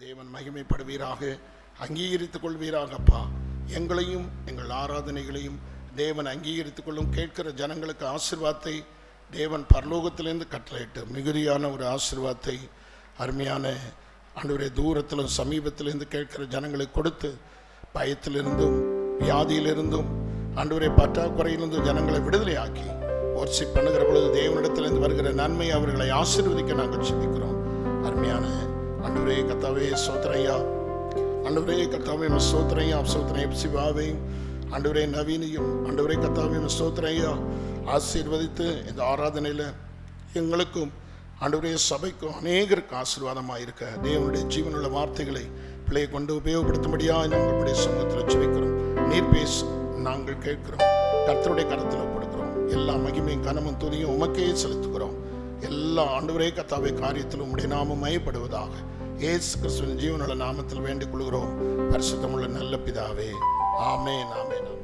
தேவன் மகிமைப்படுவீராக, அங்கீகரித்துக் கொள்வீராக. அப்பா, எங்களையும் எங்கள் ஆராதனைகளையும் தேவன் அங்கீகரித்துக் கொள்ளும். கேட்கிற ஜனங்களுக்கு ஆசீர்வாதத்தை தேவன் பரலோகத்திலிருந்து கட்டளையிட்டு மிகுதியான ஒரு ஆசீர்வாதத்தை அருமையான ஆண்டவரே தூரத்திலும் சமீபத்திலிருந்து கேட்கிற ஜனங்களுக்கு கொடுத்து பயத்திலிருந்தும் வியாதியிலிருந்தும் ஆண்டவரே பற்றாக்குறையிலிருந்தும் ஜனங்களை விடுதலை ஆக்கி வர்ஷிப் பண்ணுகிற பொழுது தேவனிடத்திலிருந்து வருகிற நன்மை அவர்களை ஆசீர்வதிக்க நாங்கள் சிந்திக்கிறோம். அருமையான ஆண்டவரே கர்த்தாவே ஸ்தோத்திரையா, ஆண்டவரே கர்த்தாவே ஸ்தோத்திரையா, ஸ்தோத்திரை சிவாவை ஆண்டவரே நவீனையும் ஆண்டவரே கர்த்தாவே ஸ்தோத்திரையா ஆசீர்வதித்து இந்த ஆராதனையில் எங்களுக்கும் ஆண்டவரே சபைக்கும் அநேகருக்கு ஆசீர்வாதமாக இருக்க தேவனுடைய ஜீவனுள்ள வார்த்தைகளை பிள்ளையை கொண்டு உபயோகப்படுத்தும்படியாக நாங்கள் இப்படி சமூகத்தில் ஜெபிக்கிறோம். நீர் பேசும், நாங்கள் கேட்கிறோம், கர்த்தருடைய கரத்தில் கொடுக்கிறோம். எல்லா மகிமையும் கனமும் துதியும் உமக்கே செலுத்துகிறோம். எல்லா ஆண்டவரே கர்த்தாவே காரியத்திலும் உம்முடைய நாமம் மயப்படுவதாக இயேசு கிறிஸ்துவின் ஜீவனுள்ள நாமத்தில் வேண்டிக் கொள்கிறோம். பரிசுத்தமுள்ள நல்ல பிதாவே, ஆமென், ஆமென், ஆமென்.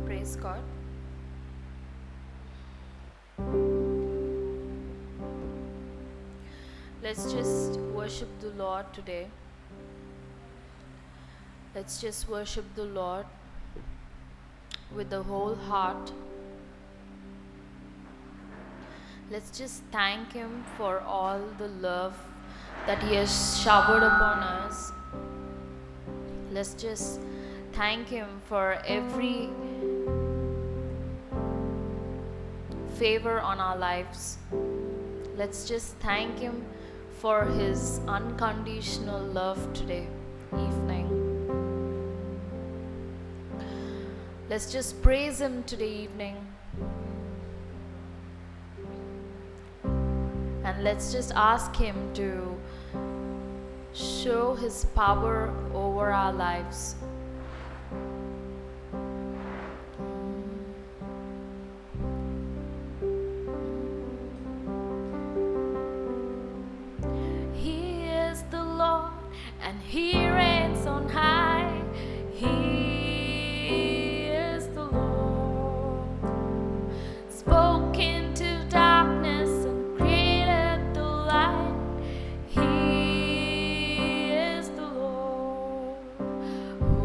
Praise God. Let's just worship the Lord today. Let's just worship the Lord with the whole heart. Let's just thank Him for all the love that He has showered upon us. Let's just thank Him for every favor on our lives. Let's just thank Him for His unconditional love today evening. Let's just praise Him today evening. And let's just ask Him to show His power over our lives. He is the Lord and He reigns on high. He is the Lord, spoke into darkness and created the light. He is the Lord who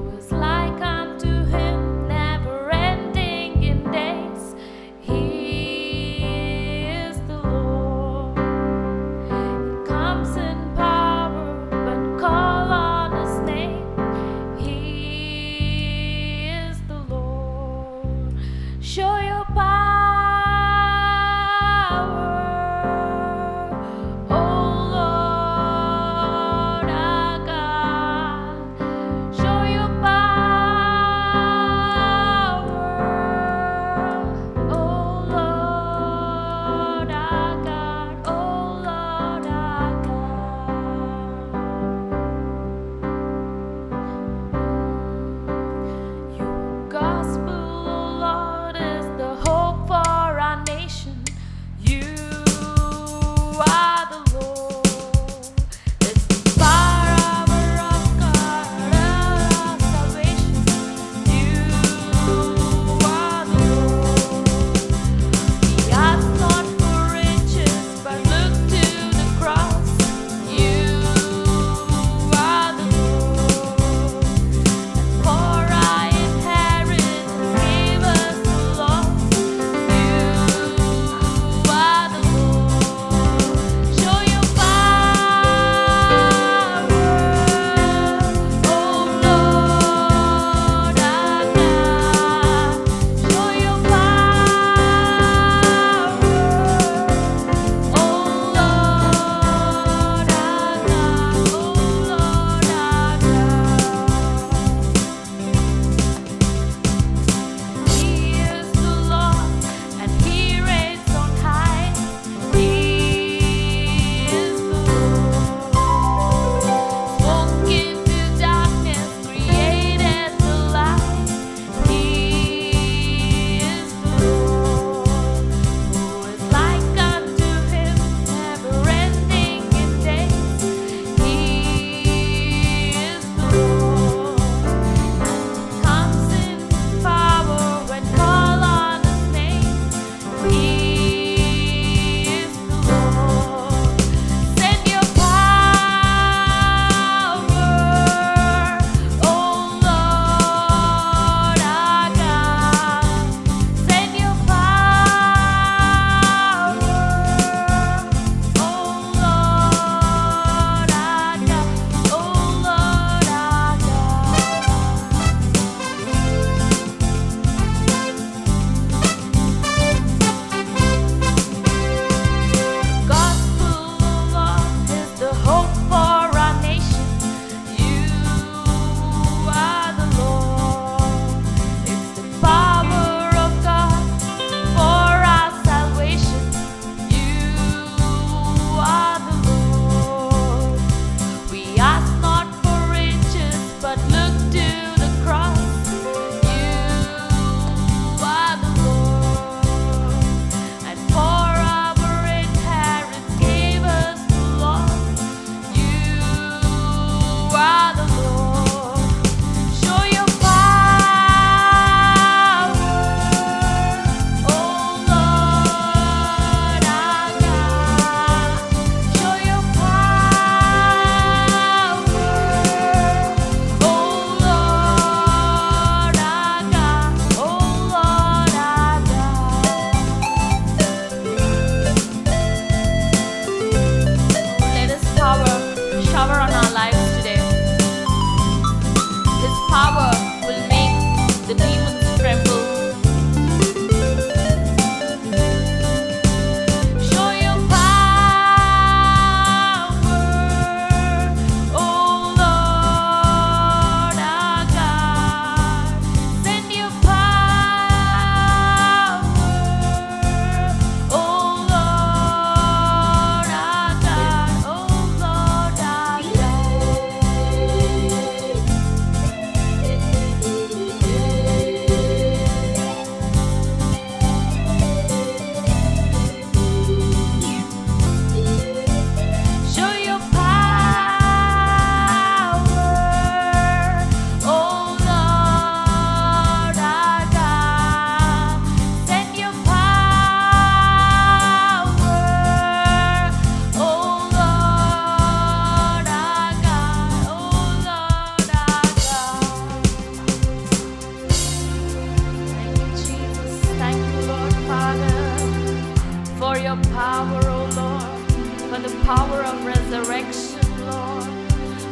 resurrection, Lord,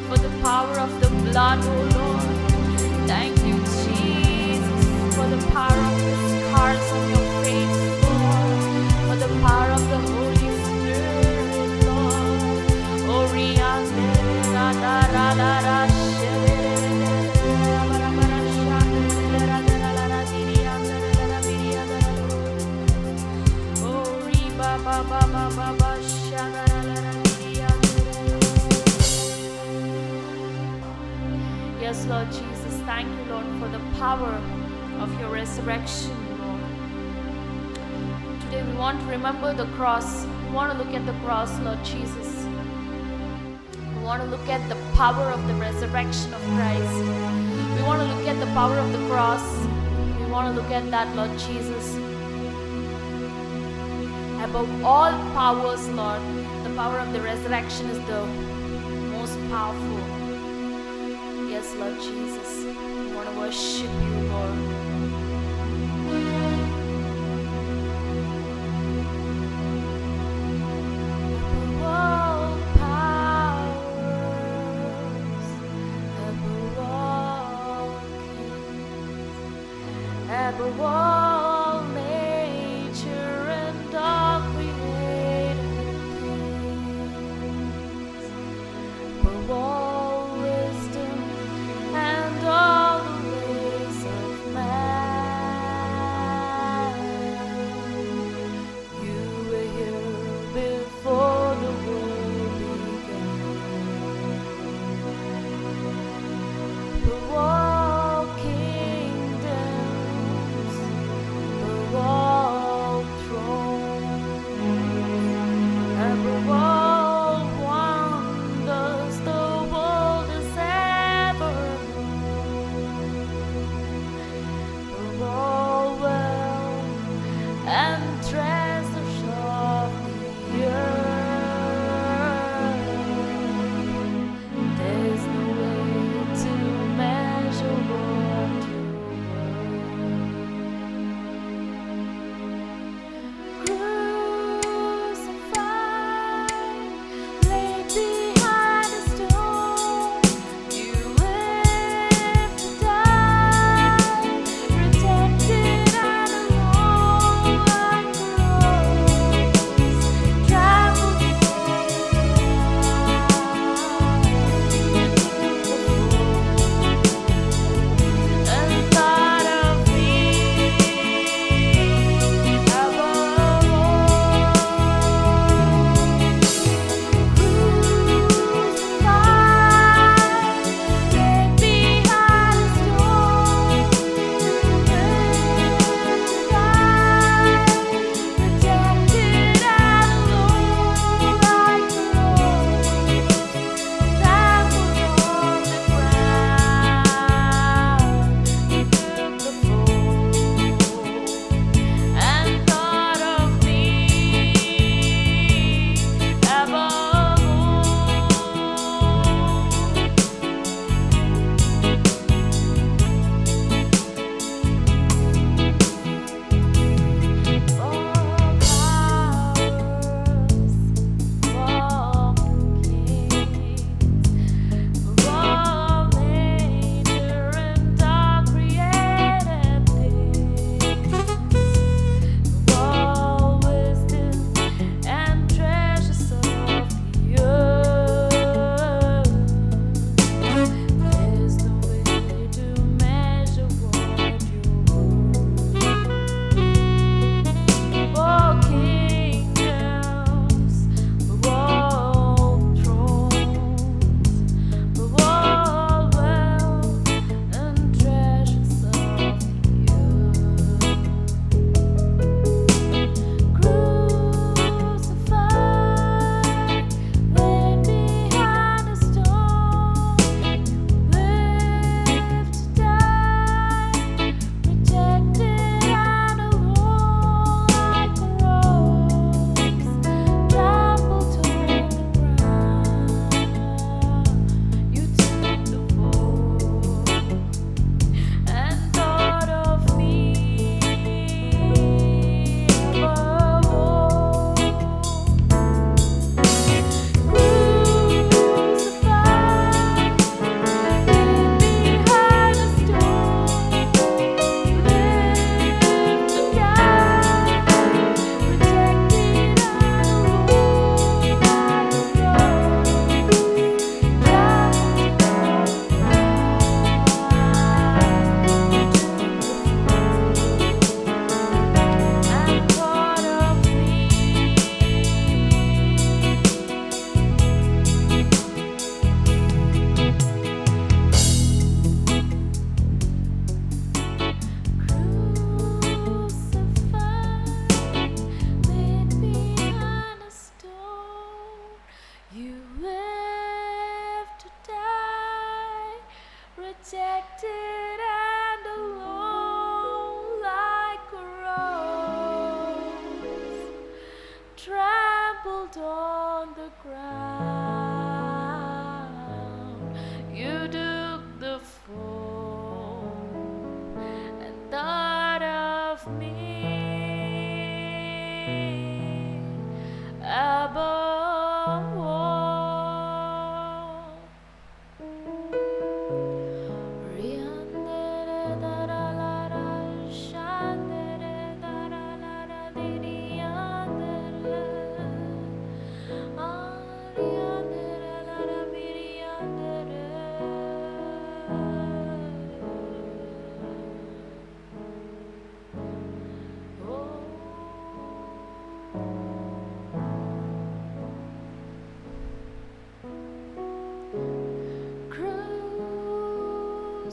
for the power of the blood, oh Lord. Thank you, Jesus, for the power of the scars on your face, Lord, for the power of the Holy Spirit, Lord. Oh, yes, Lord Jesus, thank you, Lord, for the power of your resurrection, Lord. Today we want to remember the cross. We want to look at the cross, Lord Jesus. We want to look at the power of the resurrection of Christ. We want to look at the power of the cross. We want to look at that, Lord Jesus. Above all powers, Lord, the power of the resurrection is the most powerful. Yes, Lord Jesus, we want to worship you, Lord. Above all powers, above all kings, above all nature and all created things, above all wisdom and all the ways of man. You were here before the world began. Above all kingdoms,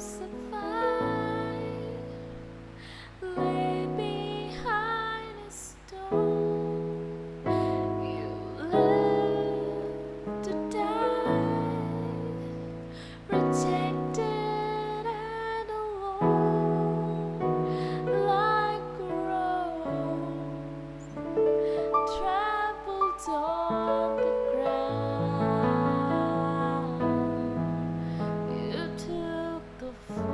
crucified, lay behind a stone. You lived to die, rejected and alone, like a rose trampled on the ground. You took the fall.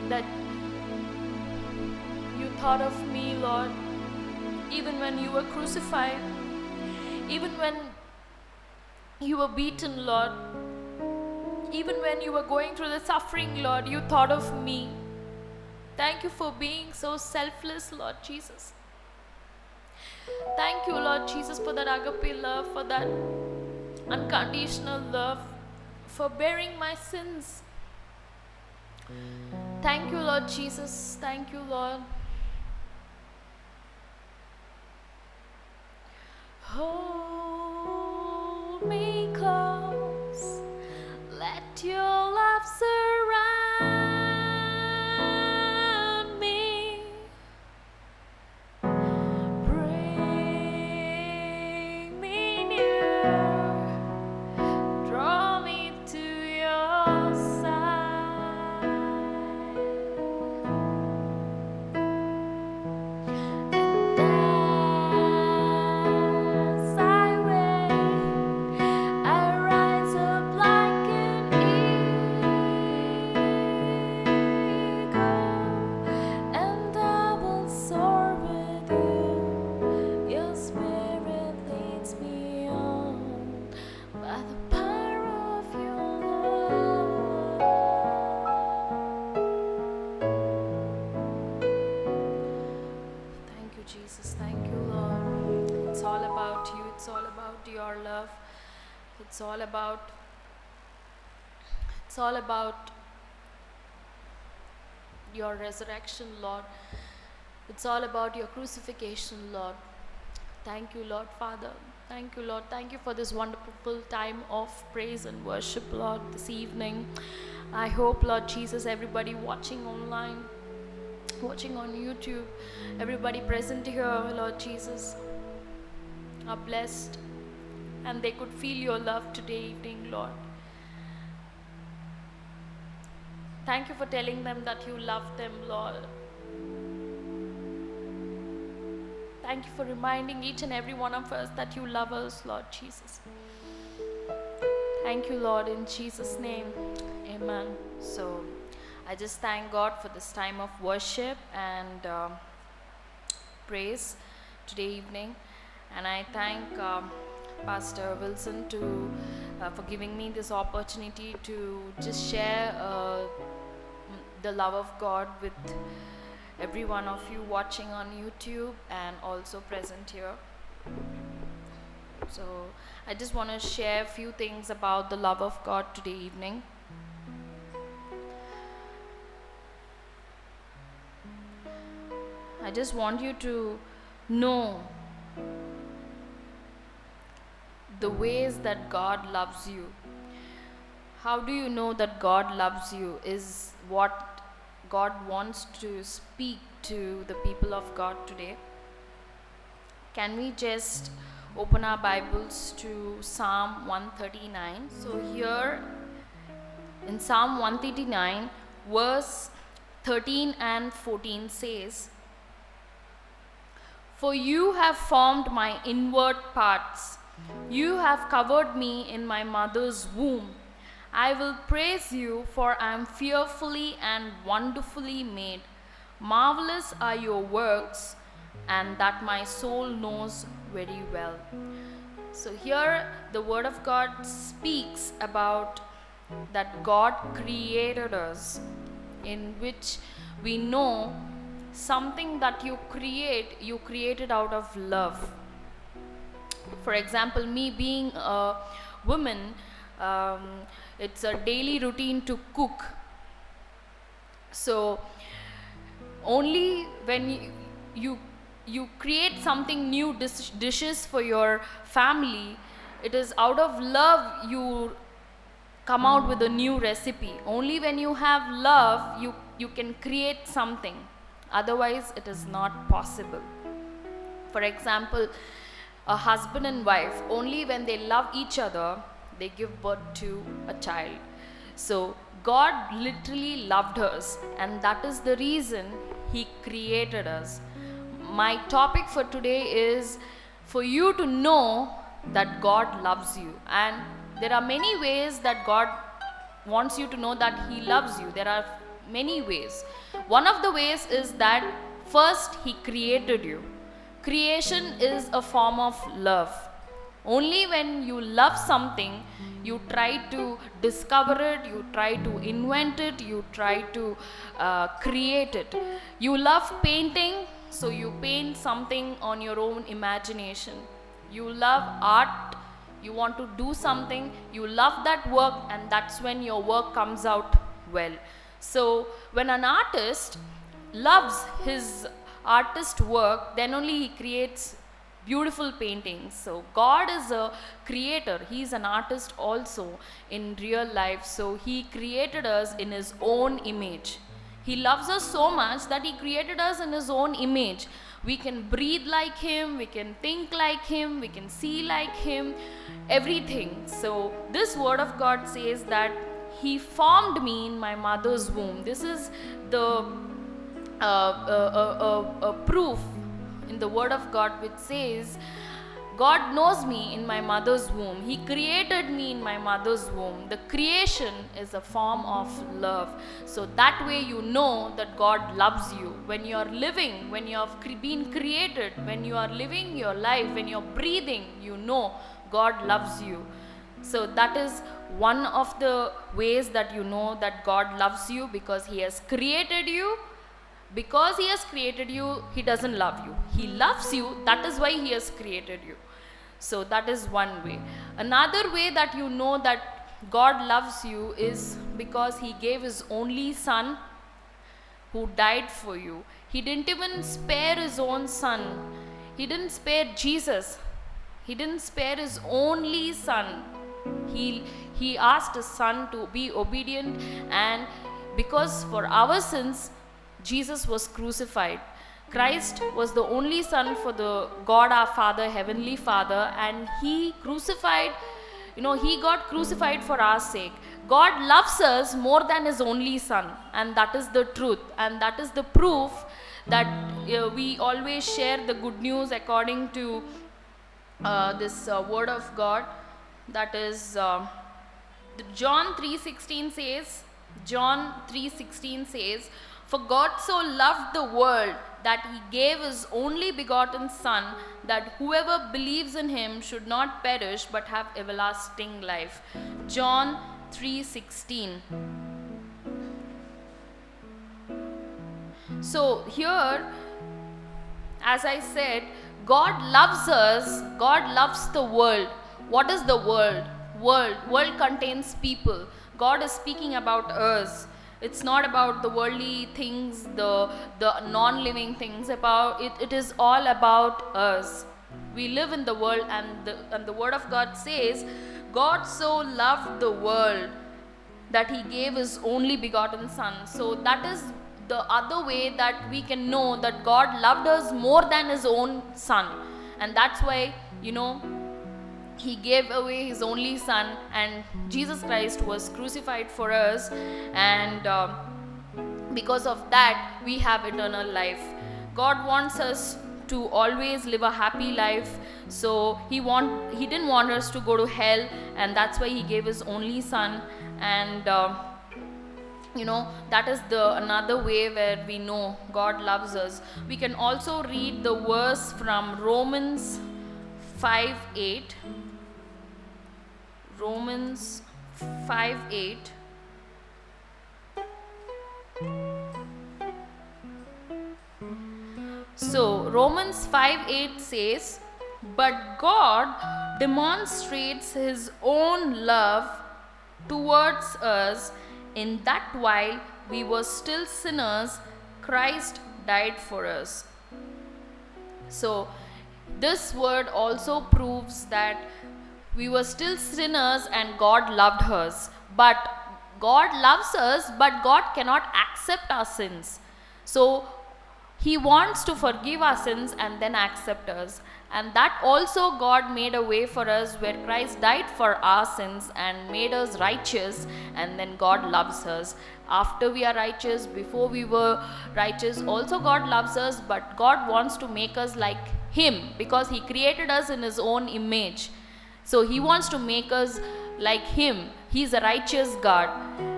that you thought of me, Lord, even when you were crucified, even when you were beaten, Lord, even when you were going through the suffering, Lord, you thought of me. Thank you for being so selfless, Lord Jesus. Thank you, Lord Jesus, for that agape love, for that unconditional love, for bearing my sins. Thank you, Lord Jesus. Thank you, Lord. Hold me close, let your love surround me. Bring me near, draw me to your side. And as I wait, I rise up like an eagle, and I will soar with you. Your spirit leads me on by the power of your love. Thank you, Jesus. Thank you, Lord. It's all about you. It's all about your love. It's all about your resurrection, Lord. It's all about your crucifixion, Lord. Thank you, Lord Father. Thank you, Lord. Thank you for this wonderful time of praise and worship, Lord, this evening. I hope, Lord Jesus, everybody watching online, watching on YouTube, everybody present here, Lord Jesus, are blessed and they could feel your love today evening, Lord. Thank you for telling them that you love them, Lord. Thank you for reminding each and every one of us that you love us, Lord Jesus. Thank you, Lord, in Jesus' name. Amen. So, I just thank God for this time of worship and praise today evening. And I thank Pastor Wilson for giving me this opportunity to just share the love of God with every one of you watching on YouTube and also present here. So I just want to share a few things about the love of God today evening. I just want you to know the ways that God loves you. How do you know that God loves you is what God wants to speak to the people of God today. Can we just open our Bibles to Psalm 139? So here in Psalm 139, verse 13 and 14 says, "For you have formed my inward parts. You have covered me in my mother's womb. I will praise you, for I am fearfully and wonderfully made. Marvelous are your works, and that my soul knows very well." So here the word of God speaks about that God created us, in which we know something that you created out of love. For example, me being a woman, it's a daily routine to cook. So only when you create something new dishes for your family, it is out of love you come out with a new recipe. Only when you have love you can create something. Otherwise it is not possible. For example, a husband and wife, only when they love each other, they give birth to a child. So God literally loved us, and that is the reason He created us. My topic for today is for you to know that God loves you. And there are many ways that God wants you to know that He loves you. There are many ways. One of the ways is that first He created you. Creation is a form of love. Only when you love something, you try to discover it, you try to invent it, you try to create it. You love painting, so you paint something on your own imagination. You love art, you want to do something, you love that work, and that's when your work comes out well. So when an artist loves his artist work, then only he creates beautiful paintings. So God is a creator. He is an artist also in real life. So He created us in His own image. He loves us so much that He created us in His own image. We can breathe like Him, we can think like Him, we can see like Him, everything. So this word of God says that He formed me in my mother's womb. This is the proof in the word of God which says God knows me in my mother's womb. He created me in my mother's womb. The creation is a form of love. So that way you know that God loves you. When you are living, when you have been created, when you are living your life, when you are breathing, you know God loves you. So that is one of the ways that you know that God loves you, because He has created you. Because He has created you, He doesn't love you. He loves you, that is why He has created you. So that is one way. Another way that you know that God loves you is because He gave His only Son who died for you. He didn't even spare His own Son. He didn't spare Jesus. He didn't spare His only Son. He asked His Son to be obedient, and because for our sins, Jesus was crucified. Christ was the only Son for the God our Father, Heavenly Father, and He crucified, He got crucified for our sake. God loves us more than His only Son, and that is the truth, and that is the proof that we always share the good news according to this word of God. That is John 3:16 says, "For God so loved the world that He gave His only begotten Son, that whoever believes in Him should not perish but have everlasting life." John 3:16. So here, as I said, God loves us. God loves the world. What is the world? World contains people. God is speaking about us. It's not about the worldly things, the non-living things. It is all about us. We live in the world, and the word of God says, God so loved the world that He gave His only begotten Son. So that is the other way that we can know that God loved us more than His own Son. And that's why, He gave away His only Son, and Jesus Christ was crucified for us, and because of that we have eternal life. God wants us to always live a happy life, so He didn't want us to go to hell, and that's why He gave His only Son. And that is another way where we know God loves us. We can also read the verse from Romans 5:8. Romans 5:8. So Romans 5:8 says, "But God demonstrates His own love towards us in that while we were still sinners, Christ died for us." So this word also proves that we were still sinners and God loved us. But God loves us, but God cannot accept our sins. So He wants to forgive our sins and then accept us. And that also God made a way for us, where Christ died for our sins and made us righteous, and then God loves us. After we are righteous, before we were righteous, also God loves us, but God wants to make us like Him, because He created us in His own image. So He wants to make us like Him. He is a righteous God,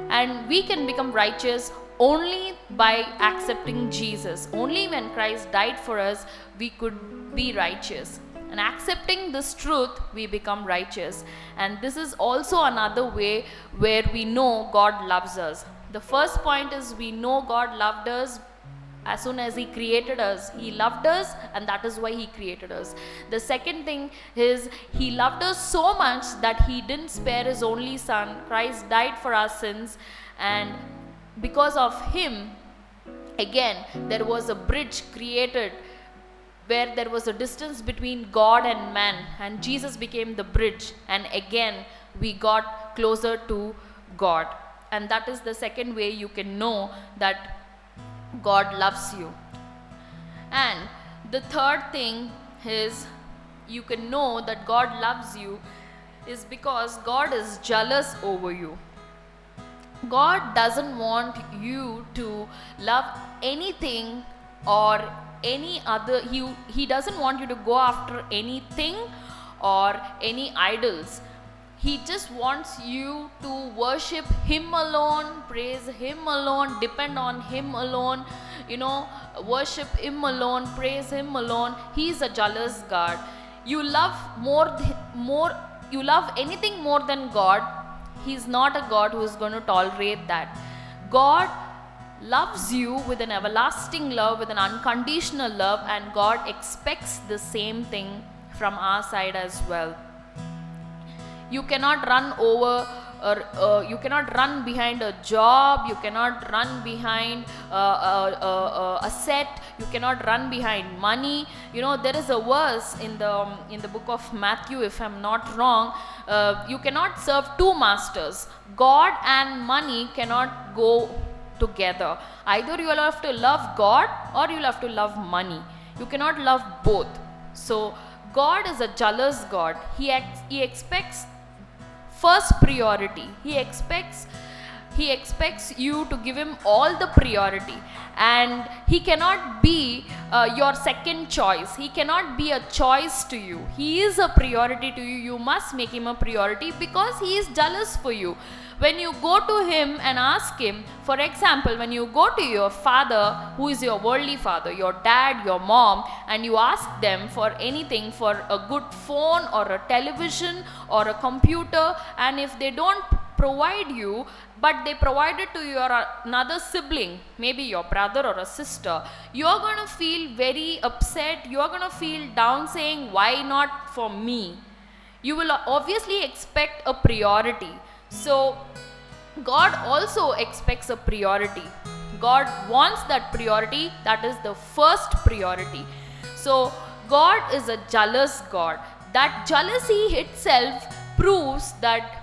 and we can become righteous only by accepting Jesus. Only when Christ died for us, we could be righteous. And accepting this truth, we become righteous. And this is also another way where we know God loves us. The first point is we know God loved us as soon as He created us. He loved us, and that is why He created us. The second thing is He loved us so much that He didn't spare His only Son. Christ died for our sins, and because of Him, again, there was a bridge created where there was a distance between God and man, and Jesus became the bridge, and again we got closer to God. And that is the second way you can know that God loves you. And the third thing is you can know that God loves you is because God is jealous over you. God doesn't want you to love anything or any other. He doesn't want you to go after anything or any idols. He just wants you to worship Him alone, praise Him alone, depend on Him alone, worship Him alone, praise Him alone. He's a jealous God. You love you love anything more than God, He's not a God who is going to tolerate that. God loves you with an everlasting love, with an unconditional love, and God expects the same thing from our side as well. You cannot run over, or you cannot run behind a job. You cannot run behind a set. You cannot run behind money. There is a verse in the book of Matthew, if I'm not wrong. You cannot serve two masters. God and money cannot go together. Either you will have to love God or you will have to love money. You cannot love both. So God is a jealous God. He expects first priority. He expects you to give Him all the priority, and He cannot be your second choice. He cannot be a choice to you. He is a priority to you. You must make Him a priority because He is jealous for you. When you go to Him and ask Him, for example, when you go to your father, who is your worldly father, your dad, your mom, and you ask them for anything, for a good phone or a television or a computer, and if they don't provide you, but they provide it to your another sibling, maybe your brother or a sister, you are going to feel very upset. You are going to feel down, saying, why not for me? You will obviously expect a priority. So God also expects a priority. God wants that priority. That is the first priority. So God is a jealous God. That jealousy itself proves that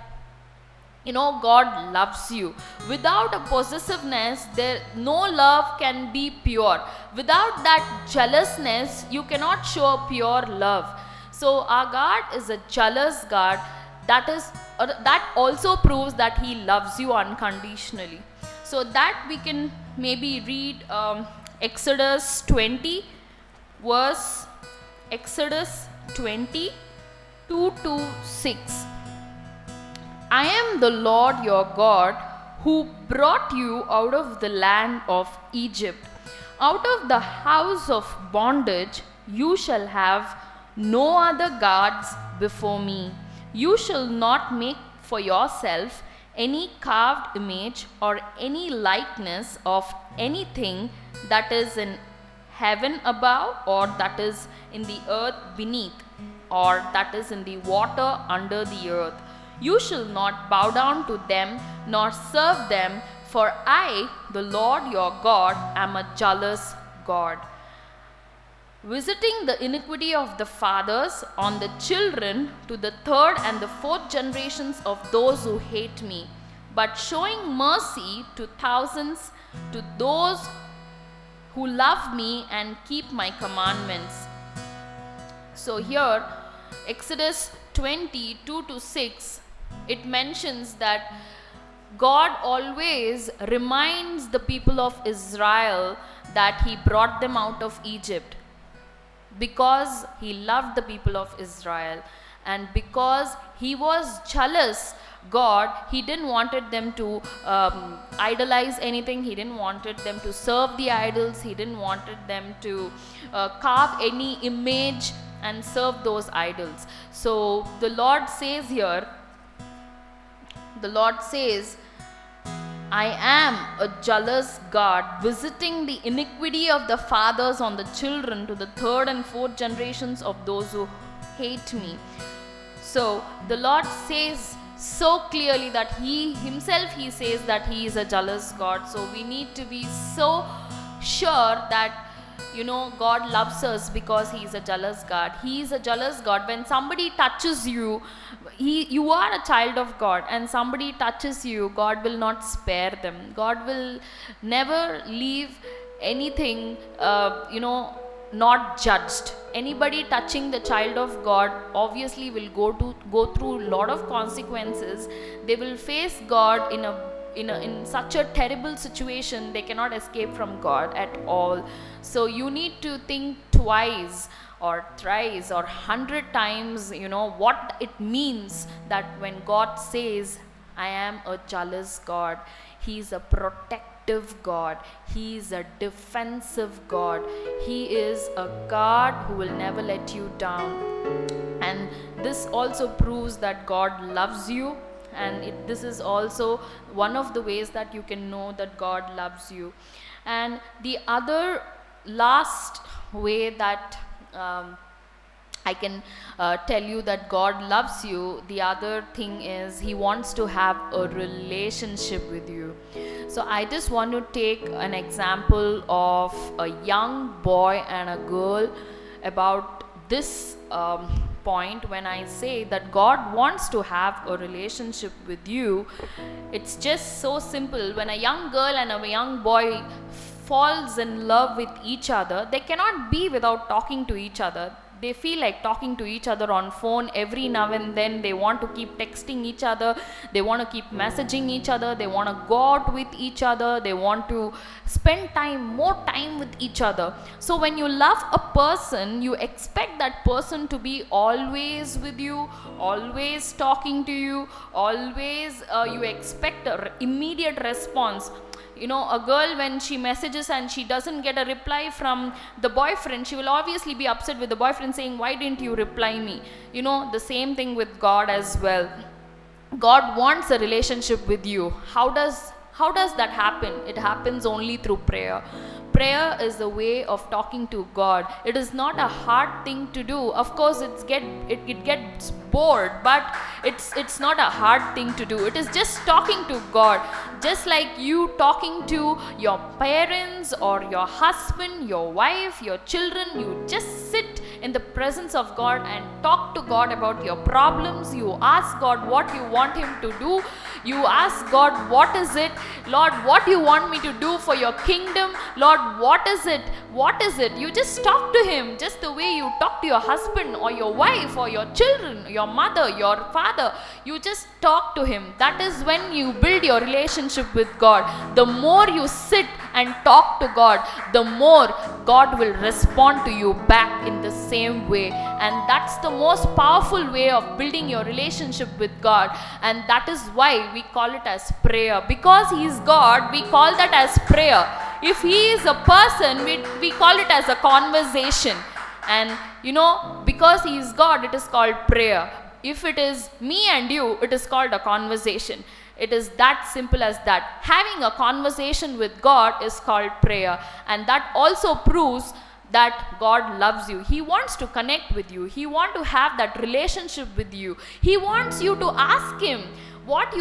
God loves you. Without a possessiveness, no love can be pure. Without that jealousness, you cannot show pure love. So our God is a jealous God. That also proves that He loves you unconditionally. So that we can maybe read Exodus 20, verse Exodus 20, 2-6. I am the Lord your God who brought you out of the land of Egypt. Out of the house of bondage you shall have no other gods before me. You shall not make for yourself any carved image or any likeness of anything that is in heaven above, or that is in the earth beneath, or that is in the water under the earth. You shall not bow down to them nor serve them, for I, the Lord your God, am a jealous God, visiting the iniquity of the fathers on the children to the third and the fourth generations of those who hate me, but showing mercy to thousands, to those who love me and keep my commandments. So here, Exodus 20, 2-6, it mentions that God always reminds the people of Israel that He brought them out of Egypt, because He loved the people of Israel, and because He was jealous God, he didn't wanted them to idolize anything. He didn't wanted them to serve the idols. He didn't wanted them to carve any image and serve those idols. So the Lord says here, the Lord says, I am a jealous God, visiting the iniquity of the fathers on the children to the third and fourth generations of those who hate me. So the Lord says so clearly that he himself, he says that he is a jealous God. So we need to be so sure that God loves us because he is a jealous God. He is a jealous God. When somebody touches you, you are a child of God, and somebody touches you, God will not spare them. God will never leave anything not judged. Anybody touching the child of God obviously will go through a lot of consequences. They will face God in such a terrible situation. They cannot escape from God at all. So you need to think twice or thrice or 100 times what it means that when God says, I am a jealous God. He is a protective God. He is a defensive God. He is a God who will never let you down. And this also proves that God loves you. And this is also one of the ways that you can know that God loves you. And the other last way that I can tell you that God loves you, the other thing is he wants to have a relationship with you. So I just want to take an example of a young boy and a girl about this point. When I say that God wants to have a relationship with you, it's just so simple. When a young girl and a young boy falls in love with each other, they cannot be without talking to each other. They feel like talking to each other on phone every now and then. They want to keep texting each other. They want to keep messaging each other. They want to go out with each other. They want to spend more time with each other. So when you love a person, you expect that person to be always with you, always talking to you, always you expect an immediate response. A girl, when she messages and she doesn't get a reply from the boyfriend, she will obviously be upset with the boyfriend, saying, why didn't you reply me? The same thing with God as well. God wants a relationship with you. How does that happen? It happens only through prayer. Prayer is the way of talking to God. It is not a hard thing to do. Of course, it gets bored, but it's not a hard thing to do. It is just talking to God. Just like you talking to your parents or your husband, your wife, your children, you just sit in the presence of God and talk to God about your problems. You ask God what you want him to do. You ask God, what is it? Lord, what do you want me to do for your kingdom? Lord, what is it? What is it? You just talk to him just the way you talk to your husband or your wife or your children, your mother, your father. You just talk to him. That is when you build your relationship with God. The more you sit and talk to God, the more God will respond to you back in the same way. And that's the most powerful way of building your relationship with God. And that is why we call it as prayer. Because he is God, we call that as prayer. If he is a person, we call it as a conversation. And because he is God, it is called prayer. If it is me and you, it is called a conversation. It is that simple as that. Having a conversation with God is called prayer. And that also proves that God loves you. He wants to connect with you. He wants to have that relationship with you. He wants you to ask him what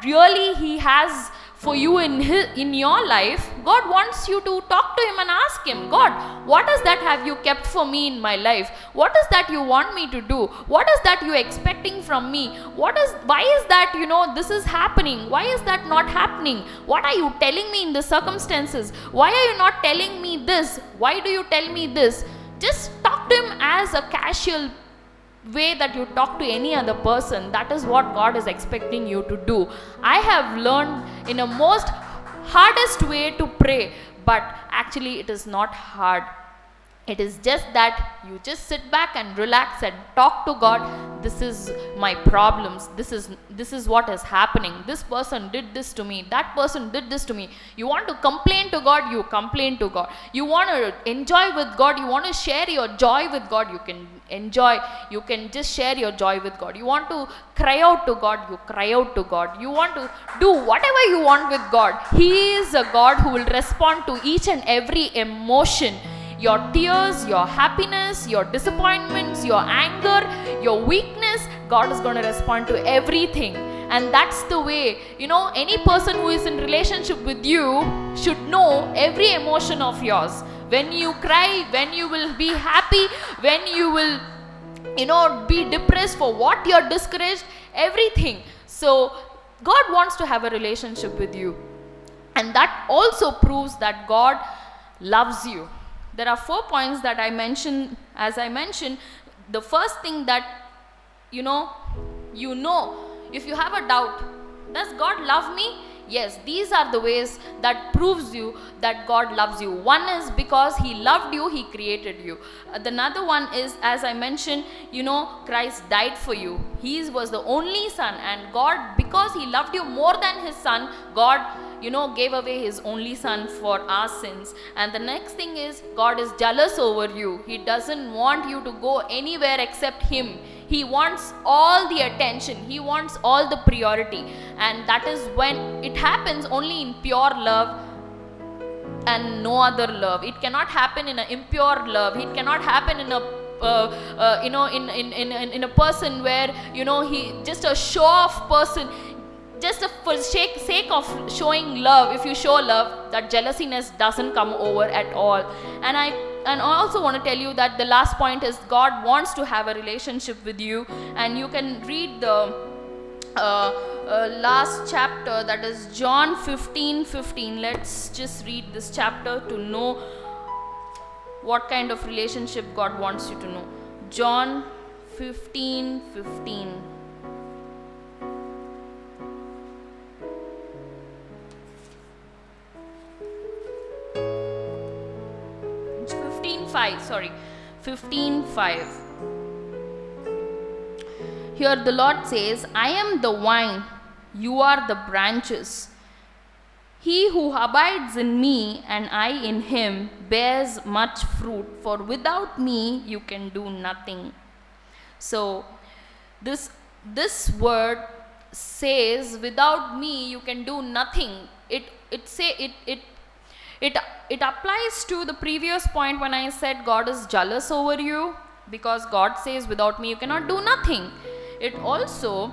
really he has for you in your life. God wants you to talk to him and ask him, God, what is that have you kept for me in my life? What is that you want me to do? What is that you expecting from me? Why is that this is happening? Why is that not happening? What are you telling me in the circumstances? Why are you not telling me this? Why do you tell me this? Just talk to him as a casual way that you talk to any other person. That is what God is expecting you to do. I have learned in a most hardest way to pray, but actually it is not hard. It is just that you just sit back and relax and talk to God. This is my problems. This is what is happening. This person did this to me. That person did this to me. You want to complain to God, you complain to God. You want to enjoy with God, you want to share your joy with God, you can enjoy. You can just share your joy with God. You want to cry out to God, you cry out to God. You want to do whatever you want with God. He is a God who will respond to each and every emotion. Your tears, your happiness, your disappointments, your anger, your weakness, God is going to respond to everything. And that's the way, any person who is in relationship with you should know every emotion of yours. When you cry, when you will be happy, when you will, be depressed, for what you're discouraged, everything. So God wants to have a relationship with you. And that also proves that God loves you. There are 4 points that I mentioned. As I mentioned, the first thing that you know, if you have a doubt, does God love me? Yes, these are the ways that proves you that God loves you. One is because He loved you, He created you. Another one is, as I mentioned, Christ died for you. He was the only Son, and God, because He loved you more than His Son, God gave away His only Son for our sins. And the next thing is, God is jealous over you. He doesn't want you to go anywhere except Him. He wants all the attention. He wants all the priority. And that is when it happens only in pure love and no other love. It cannot happen in an impure love. It cannot happen in a in a person where he just a show off person, just for sake of showing love. If you show love, that jealousiness doesn't come over at all. And I also want to tell you that the last point is, God wants to have a relationship with you. And you can read the last chapter, that is John 15:15. Let's just read this chapter to know what kind of relationship God wants you to know. John 15:15. 15:5. Here the Lord says, I am the vine, you are the branches. He who abides in me and I in him bears much fruit, for without me you can do nothing. So this word says, without me you can do nothing. It applies to the previous point when I said God is jealous over you, because God says, without me you cannot do nothing. It also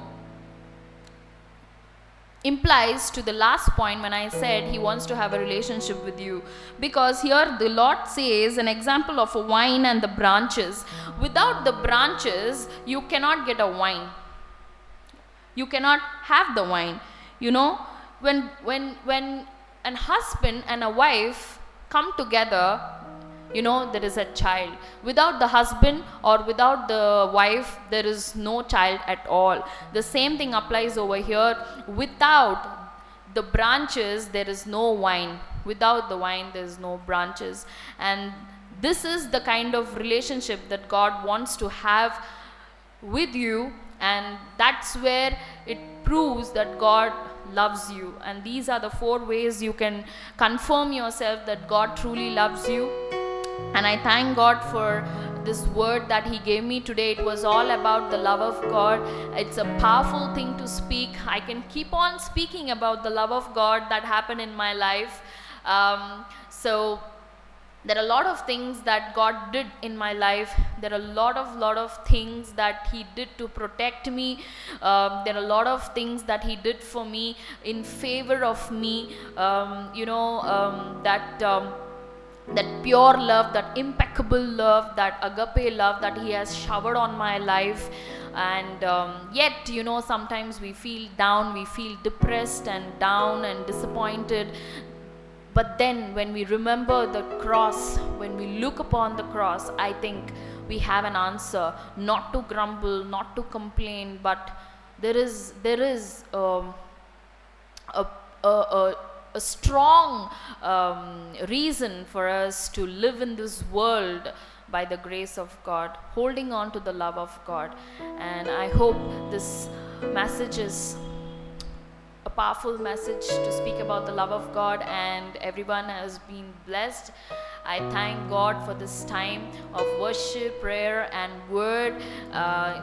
implies to the last point when I said He wants to have a relationship with you, because here the Lord says an example of a vine and the branches. Without the branches you cannot get a vine. You cannot have the vine. When an husband and a wife come together, there is a child. Without the husband or without the wife, there is no child at all. The same thing applies over here. Without the branches, there is no vine. Without the vine, there is no branches. And this is the kind of relationship that God wants to have with you. And that's where it proves that God loves you. And these are the 4 ways you can confirm yourself that God truly loves you. And I thank God for this word that He gave me today. It was all about the love of God. It's a powerful thing to speak. I can keep on speaking about the love of God that happened in my life. So there are a lot of things that God did in my life. There are a lot of things that He did to protect me. There are a lot of things that He did for me in favor of me. That pure love, that impeccable love, that agape love that He has showered on my life. And yet, sometimes we feel down, we feel depressed and down and disappointed. But then when we remember the cross, when we look upon the cross, I think we have an answer. Not to grumble, not to complain, but there is a a strong reason for us to live in this world by the grace of God, holding on to the love of God. And I hope this message is a powerful message to speak about the love of God, and everyone has been blessed. I thank God for this time of worship, prayer, and word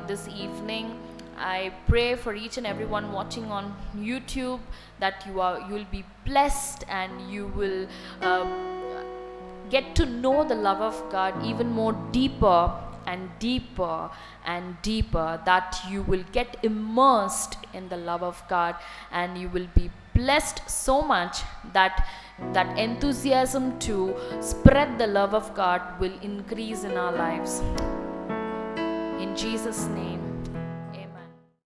this evening. I pray for each and everyone watching on YouTube that you'll be blessed, and you will get to know the love of God even more deeper and deeper and deeper, that you will get immersed in the love of God, and you will be blessed so much that that enthusiasm to spread the love of God will increase in our lives. In Jesus' name.